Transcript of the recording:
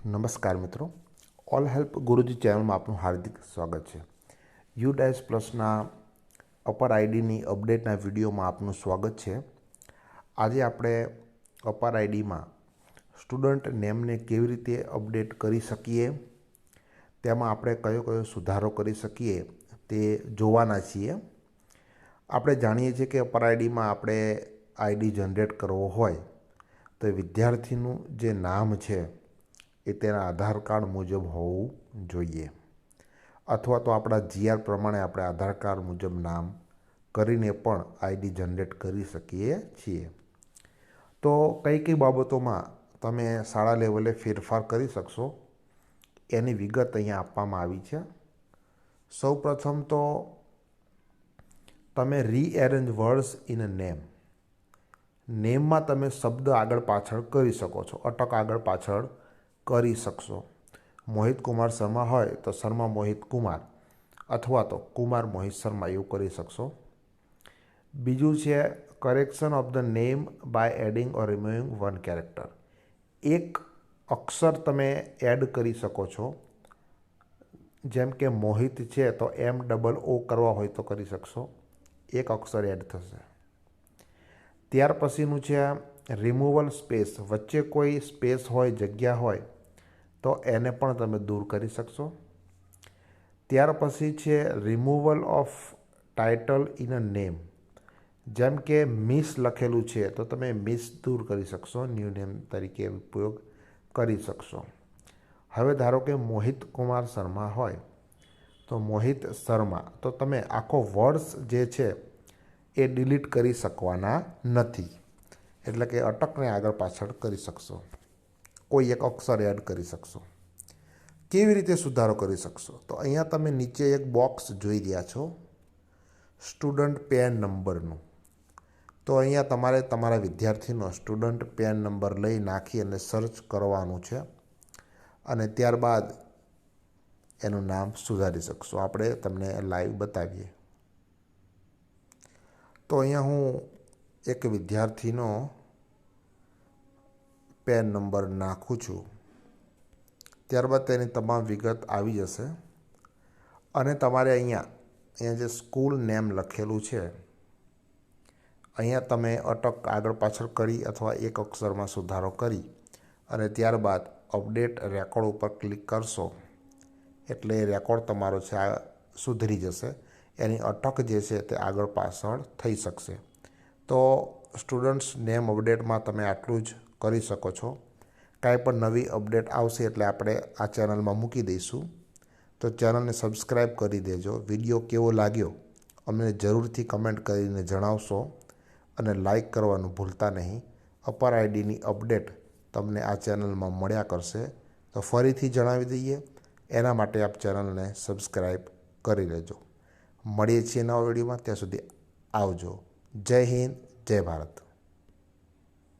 નમસ્કાર મિત્રો, all help ગુરુજી ચેનલમાં આપનું હાર્દિક સ્વાગત છે. યુ-ડેશ પ્લસના અપર આઈડીની અપડેટના વિડીયોમાં આપનું સ્વાગત છે. આજે આપણે અપર આઈડીમાં સ્ટુડન્ટ નેમને કેવી રીતે અપડેટ કરી શકીએ, તેમાં આપણે કયો કયો સુધારો કરી શકીએ તે જોવાના છીએ. આપણે જાણીએ છીએ કે અપર આઈડીમાં આપણે આઈડી જનરેટ કરવો હોય તો વિદ્યાર્થીનું જે નામ છે એ તેના આધાર કાર્ડ મુજબ હોવું જોઈએ, અથવા તો આપણા જીઆર પ્રમાણે આપણે આધાર કાર્ડ મુજબ નામ કરીને પણ આઈડી જનરેટ કરી શકીએ છીએ. તો કઈ કઈ બાબતોમાં તમે શાળા લેવલે ફેરફાર કરી શકશો એની વિગત અહીંયા આપવામાં આવી છે. સૌ પ્રથમ તો તમે રીએરેન્જ વર્ડ્સ ઇન અ નેમમાં તમે શબ્દ આગળ પાછળ કરી શકો છો, અટક આગળ પાછળ કરી શકશો. મોહિત કુમાર શર્મા હોય તો શર્મા મોહિત કુમાર અથવા તો કુમાર મોહિત શર્મા એવું કરી શકશો. બીજું છે correction of the name by adding or removing one character. એક અક્ષર તમે એડ કરી શકો છો. જેમ કે મોહિત છે તો MOO કરવા હોય તો કરી શકશો, એક અક્ષર એડ થશે. ત્યાર પછીનું છે રિમૂવલ સ્પેસ. વચ્ચે કોઈ સ્પેસ હોય, જગ્યા હોય તો એને પણ તમે દૂર કરી શકશો. ત્યાર પછી છે removal of title in a name. જેમ કે મિસ લખેલું છે તો તમે મિસ દૂર કરી શકશો, ન્યૂ નેમ તરીકે ઉપયોગ કરી શકશો. હવે ધારો કે મોહિત કુમાર શર્મા હોય તો મોહિત શર્મા, તો તમે આખો વર્ડ્સ જે છે એ ડિલીટ કરી શકવાના નથી, એટલે કે અટકને આગળ પાછળ કરી શકશો, કોઈ એક અક્ષર એડ કરી શકશો. કેવી રીતે સુધારો કરી શકશો? તો અહીંયા તમે નીચે એક બોક્સ જોઈ રહ્યા છો સ્ટુડન્ટ પેન નંબરનું. તો અહીંયા તમારે તમારા વિદ્યાર્થીનો સ્ટુડન્ટ પેન નંબર લઈ નાખી અને સર્ચ કરવાનું છે અને ત્યારબાદ એનું નામ સુધારી શકશો. આપણે તમને લાઈવ બતાવીએ. તો અહીંયા હું એક વિદ્યાર્થીનો પેન નંબર નાખું છું. ત્યારબાદ તેની તમામ વિગત આવી જશે અને તમારે અહીંયા જે સ્કૂલ નેમ લખેલું છે અહીંયા તમે અટક આગળ પાછળ કરી અથવા એક અક્ષરમાં સુધારો કરી અને ત્યારબાદ અપડેટ રેકોર્ડ ઉપર ક્લિક કરશો એટલે રેકોર્ડ તમારો છે આ સુધરી જશે. એની અટક જે છે તે આગળ પાછળ થઈ શકશે. તો સ્ટુડન્ટ્સ નેમ અપડેટમાં તમે આટલું જ કરી શકો છો. કાંઈ પણ નવી અપડેટ આવશે એટલે આપણે આ ચેનલમાં મૂકી દઈશું. તો ચેનલને સબસ્ક્રાઈબ કરી દેજો. વિડીયો કેવો લાગ્યો અમને જરૂરથી કમેન્ટ કરીને જણાવશો અને લાઈક કરવાનું ભૂલતા નહીં. અપર આઈડીની અપડેટ તમને આ ચેનલમાં મળ્યા કરશે. તો ફરીથી જણાવી દઈએ, એના માટે આપ ચેનલને સબસ્ક્રાઈબ કરી લેજો. મળીએ છીએ નવા વિડીયોમાં. ત્યાં સુધી આવજો. જય હિન્દ, જય ભારત.